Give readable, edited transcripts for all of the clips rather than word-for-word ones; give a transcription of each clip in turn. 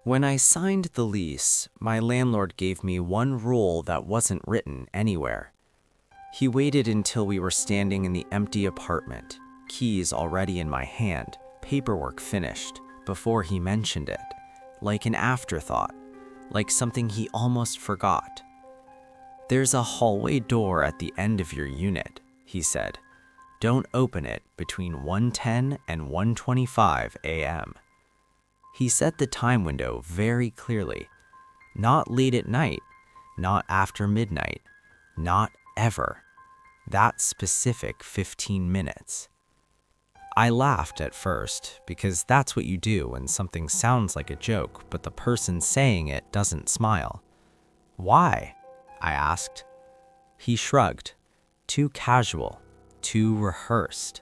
When I signed the lease, my landlord gave me one rule that wasn't written anywhere. He waited until we were standing in the empty apartment, keys already in my hand, paperwork finished, before he mentioned it, like an afterthought, like something he almost forgot. "There's a hallway door at the end of your unit," he said. "Don't open it between 1:10 and 1:25 a.m. He set the time window very clearly. Not late at night, not after midnight, not ever. That specific 15 minutes. I laughed at first, because that's what you do when something sounds like a joke, but the person saying it doesn't smile. "Why?" I asked. He shrugged. Too casual, too rehearsed.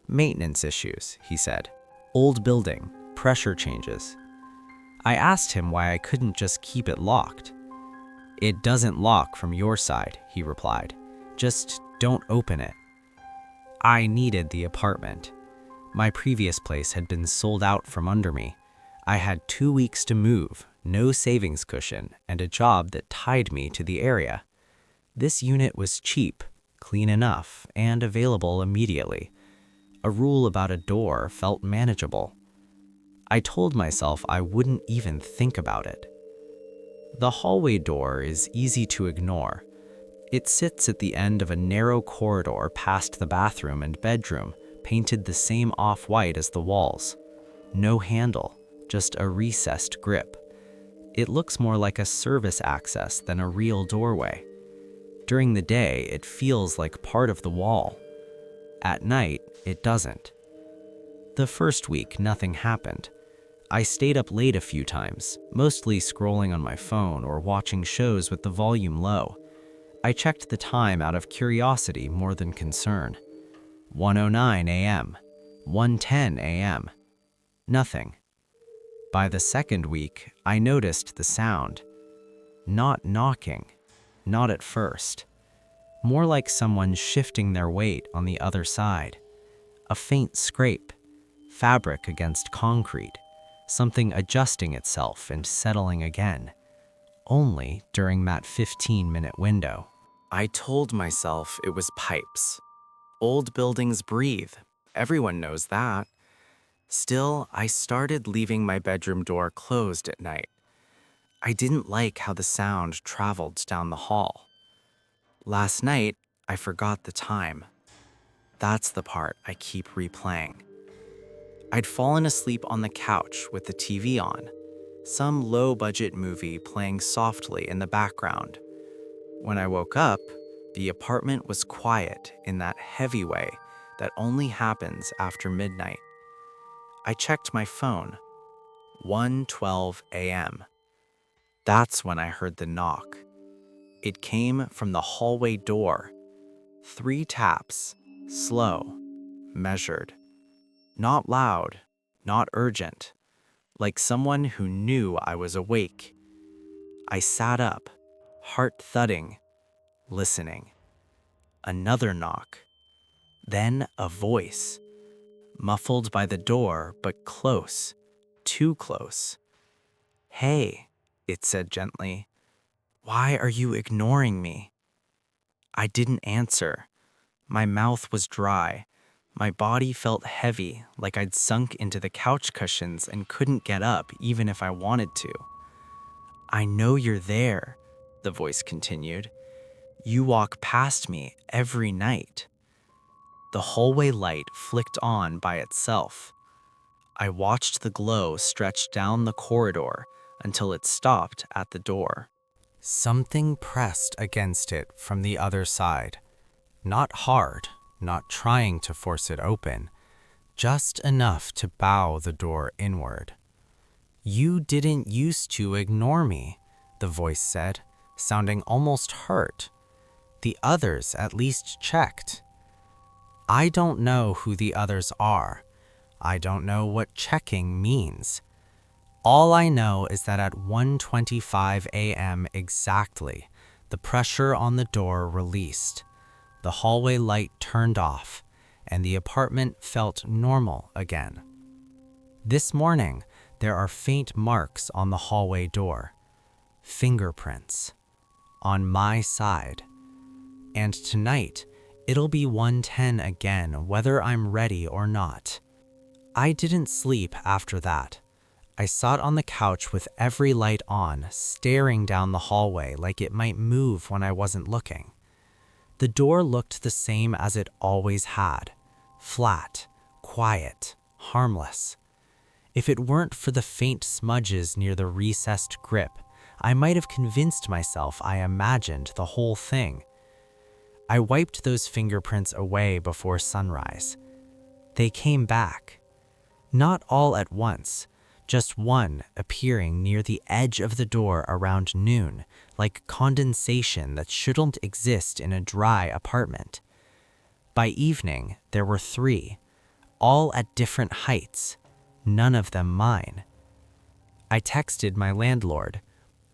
"Maintenance issues," he said. "Old building, pressure changes." I asked him why I couldn't just keep it locked. "It doesn't lock from your side," he replied. "Just don't open it." I needed the apartment. My previous place had been sold out from under me. I had 2 weeks to move, no savings cushion, and a job that tied me to the area. This unit was cheap, clean enough, and available immediately. A rule about a door felt manageable. I told myself I wouldn't even think about it. The hallway door is easy to ignore. It sits at the end of a narrow corridor past the bathroom and bedroom, painted the same off-white as the walls. No handle, just a recessed grip. It looks more like a service access than a real doorway. During the day, it feels like part of the wall. At night, it doesn't. The first week, nothing happened. I stayed up late a few times, mostly scrolling on my phone or watching shows with the volume low. I checked the time out of curiosity more than concern. 1:09 a.m., 1:10 a.m. Nothing. By the second week, I noticed the sound. Not knocking, not at first. More like someone shifting their weight on the other side. A faint scrape, fabric against concrete, something adjusting itself and settling again. Only during that 15-minute window. I told myself it was pipes. Old buildings breathe. Everyone knows that. Still, I started leaving my bedroom door closed at night. I didn't like how the sound traveled down the hall. Last night, I forgot the time. That's the part I keep replaying. I'd fallen asleep on the couch with the TV on, some low-budget movie playing softly in the background. When I woke up, the apartment was quiet in that heavy way that only happens after midnight. I checked my phone. 1:12 a.m. That's when I heard the knock. It came from the hallway door. 3 taps, slow, measured. Not loud, not urgent, like someone who knew I was awake. I sat up, heart thudding, listening. Another knock. Then a voice, muffled by the door, but close, too close. "Hey," it said gently. "Why are you ignoring me?" I didn't answer. My mouth was dry. My body felt heavy, like I'd sunk into the couch cushions and couldn't get up even if I wanted to. "I know you're there," the voice continued. "You walk past me every night." The hallway light flicked on by itself. I watched the glow stretch down the corridor until it stopped at the door. Something pressed against it from the other side. Not hard, not trying to force it open, just enough to bow the door inward. "You didn't used to ignore me," the voice said, sounding almost hurt. "The others at least checked." I don't know who the others are. I don't know what checking means. All I know is that at 1:25 a.m. exactly, the pressure on the door released. The hallway light turned off, and the apartment felt normal again. This morning, there are faint marks on the hallway door. Fingerprints. On my side. And tonight, it'll be 1:10 again, whether I'm ready or not. I didn't sleep after that. I sat on the couch with every light on, staring down the hallway like it might move when I wasn't looking. The door looked the same as it always had. Flat, quiet, harmless. If it weren't for the faint smudges near the recessed grip, I might have convinced myself I imagined the whole thing. I wiped those fingerprints away before sunrise. They came back. Not all at once, just one appearing near the edge of the door around noon, like condensation that shouldn't exist in a dry apartment. By evening, there were 3, all at different heights, none of them mine. I texted my landlord.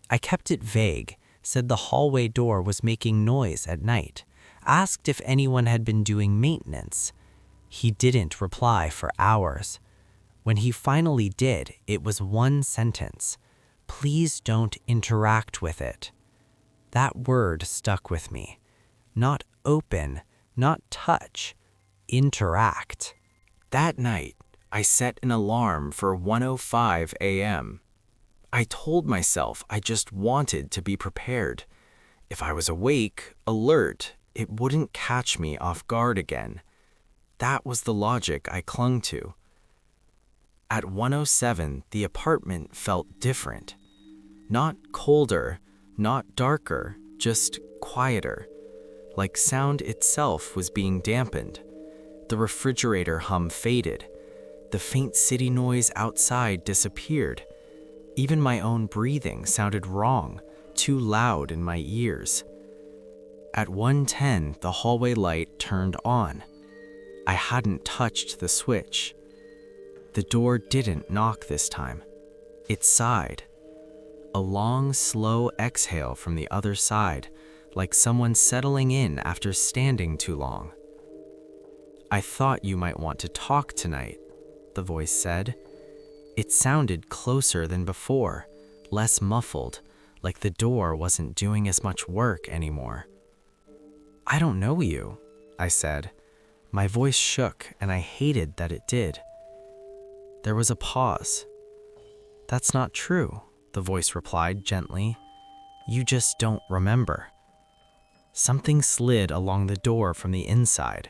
I kept it vague, said the hallway door was making noise at night, asked if anyone had been doing maintenance. He didn't reply for hours. When he finally did, it was one sentence: "Please don't interact with it." That word stuck with me. Not open, not touch, interact. That night, I set an alarm for 1:05 a.m. I told myself I just wanted to be prepared. If I was awake, alert, it wouldn't catch me off guard again. That was the logic I clung to. At 1:07, the apartment felt different. Not colder, not darker, just quieter. Like sound itself was being dampened. The refrigerator hum faded. The faint city noise outside disappeared. Even my own breathing sounded wrong, too loud in my ears. At 1:10, the hallway light turned on. I hadn't touched the switch. The door didn't knock this time. It sighed. A long, slow exhale from the other side, like someone settling in after standing too long. "I thought you might want to talk tonight," the voice said. It sounded closer than before, less muffled, like the door wasn't doing as much work anymore. "I don't know you," I said. My voice shook, and I hated that it did. There was a pause. "That's not true," the voice replied gently. "You just don't remember." Something slid along the door from the inside.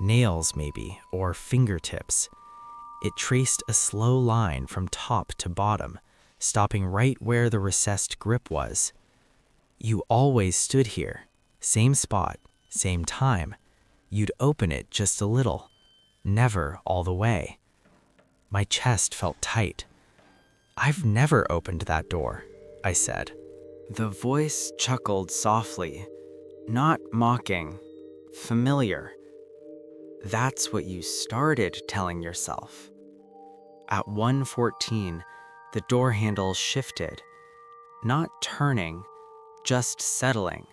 Nails, maybe, or fingertips. It traced a slow line from top to bottom, stopping right where the recessed grip was. "You always stood here. Same spot, same time. You'd open it just a little. Never all the way." My chest felt tight. "I've never opened that door," I said. The voice chuckled softly, not mocking, familiar. "That's what you started telling yourself." At 1:14, the door handle shifted, not turning, just settling,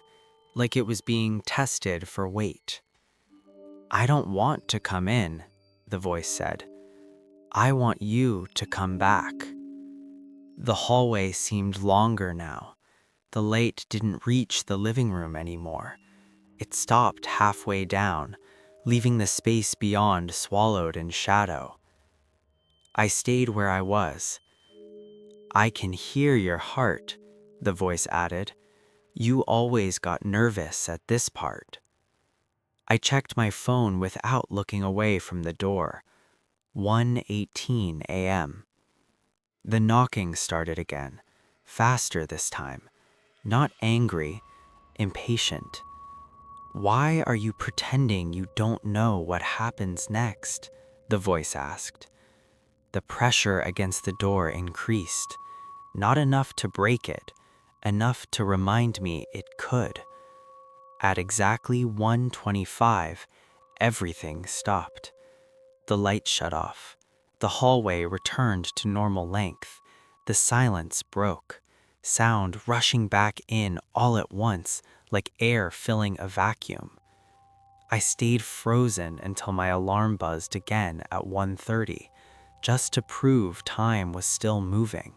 like it was being tested for weight. "I don't want to come in," the voice said. "I want you to come back." The hallway seemed longer now. The light didn't reach the living room anymore. It stopped halfway down, leaving the space beyond swallowed in shadow. I stayed where I was. "I can hear your heart," the voice added. "You always got nervous at this part." I checked my phone without looking away from the door. 1:18 a.m. The knocking started again, faster this time. Not angry, impatient. "Why are you pretending you don't know what happens next?" the voice asked. The pressure against the door increased. Not enough to break it, enough to remind me it could. At exactly 1:25, everything stopped. The light shut off. The hallway returned to normal length. The silence broke, sound rushing back in all at once, like air filling a vacuum. I stayed frozen until my alarm buzzed again at 1:30, just to prove time was still moving.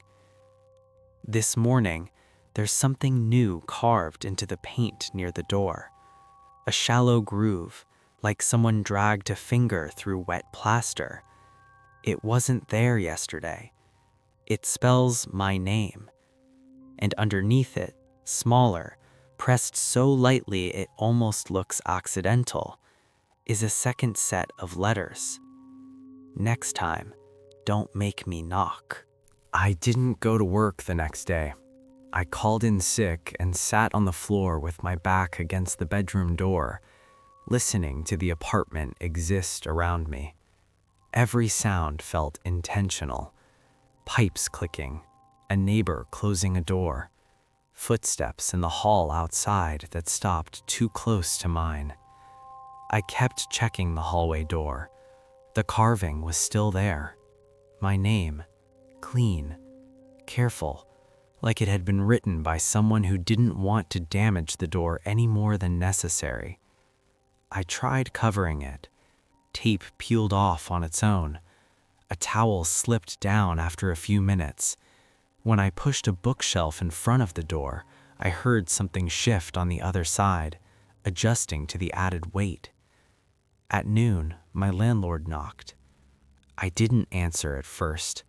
This morning, there's something new carved into the paint near the door. A shallow groove, like someone dragged a finger through wet plaster. It wasn't there yesterday. It spells my name. And underneath it, smaller, pressed so lightly it almost looks accidental, is a second set of letters. Next time, don't make me knock. I didn't go to work the next day. I called in sick and sat on the floor with my back against the bedroom door, listening to the apartment exist around me. Every sound felt intentional. Pipes clicking, a neighbor closing a door, footsteps in the hall outside that stopped too close to mine. I kept checking the hallway door. The carving was still there. My name, clean, careful, like it had been written by someone who didn't want to damage the door any more than necessary. I tried covering it. Tape peeled off on its own. A towel slipped down after a few minutes. When I pushed a bookshelf in front of the door, I heard something shift on the other side, adjusting to the added weight. At noon, my landlord knocked. I didn't answer at first.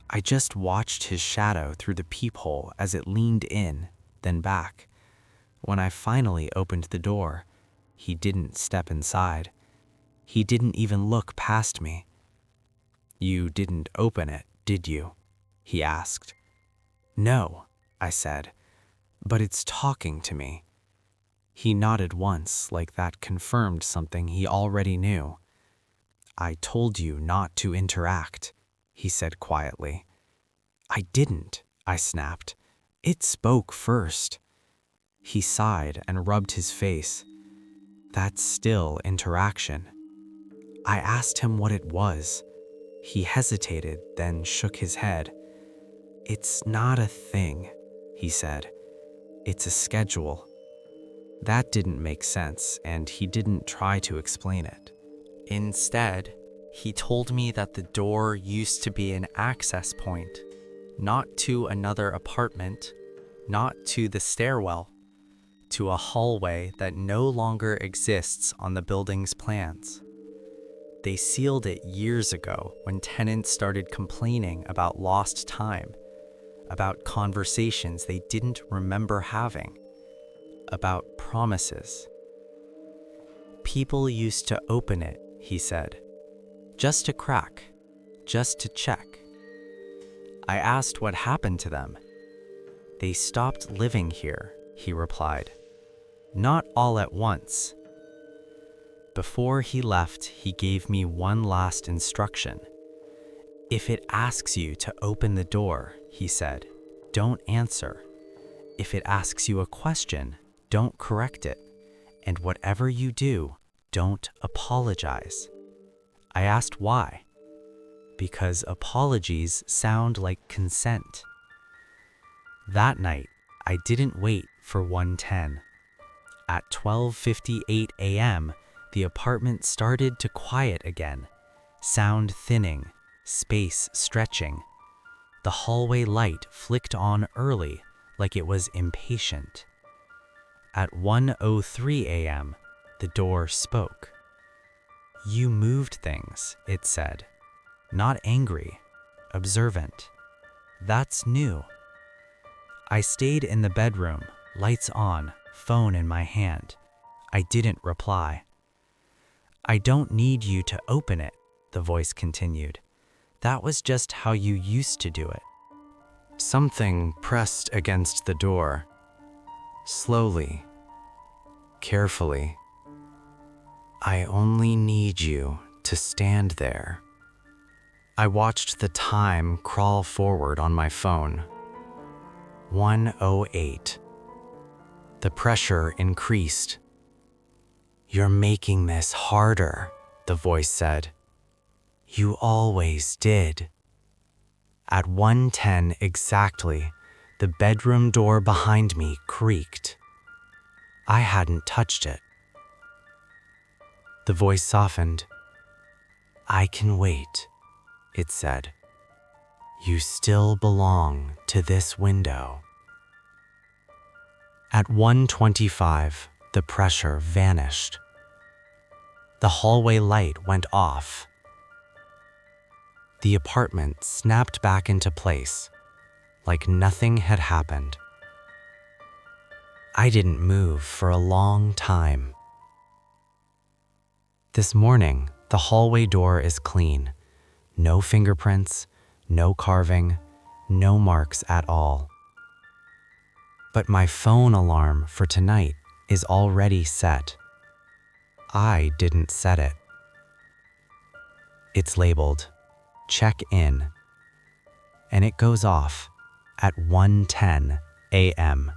I just watched his shadow through the peephole as it leaned in, then back. When I finally opened the door, he didn't step inside. He didn't even look past me. "You didn't open it, did you?" he asked. "No," I said, "but it's talking to me." He nodded once, like that confirmed something he already knew. "I told you not to interact," he said quietly. "I didn't," I snapped. "It spoke first." He sighed and rubbed his face. "That's still interaction." I asked him what it was. He hesitated, then shook his head. "It's not a thing," he said. "It's a schedule." That didn't make sense, and he didn't try to explain it. Instead, he told me that the door used to be an access point, not to another apartment, not to the stairwell, to a hallway that no longer exists on the building's plans. They sealed it years ago when tenants started complaining about lost time, about conversations they didn't remember having, about promises. People used to open it, he said, just to crack, just to check. I asked what happened to them. "They stopped living here," he replied. "Not all at once." Before he left, he gave me one last instruction. "If it asks you to open the door," he said, "don't answer. If it asks you a question, don't correct it. And whatever you do, don't apologize." I asked why. Because apologies sound like consent. That night, I didn't wait for 1:10. At 12:58 a.m., the apartment started to quiet again, sound thinning, space stretching. The hallway light flicked on early, like it was impatient. At 1:03 a.m., the door spoke. "You moved things," it said. Not angry, observant. That's new. I stayed in the bedroom, lights on, phone in my hand. I didn't reply. "I don't need you to open it," the voice continued. "That was just how you used to do it." Something pressed against the door. Slowly, carefully. "I only need you to stand there." I watched the time crawl forward on my phone. 1:08. The pressure increased. "You're making this harder," the voice said. "You always did." At 1:10 exactly, the bedroom door behind me creaked. I hadn't touched it. The voice softened. "I can wait. It said, "You still belong to this window." At 1:25, the pressure vanished. The hallway light went off. The apartment snapped back into place, like nothing had happened. I didn't move for a long time. This morning, the hallway door is clean. No fingerprints, no carving, no marks at all. But my phone alarm for tonight is already set. I didn't set it. It's labeled "Check In," and it goes off at 1:10 a.m.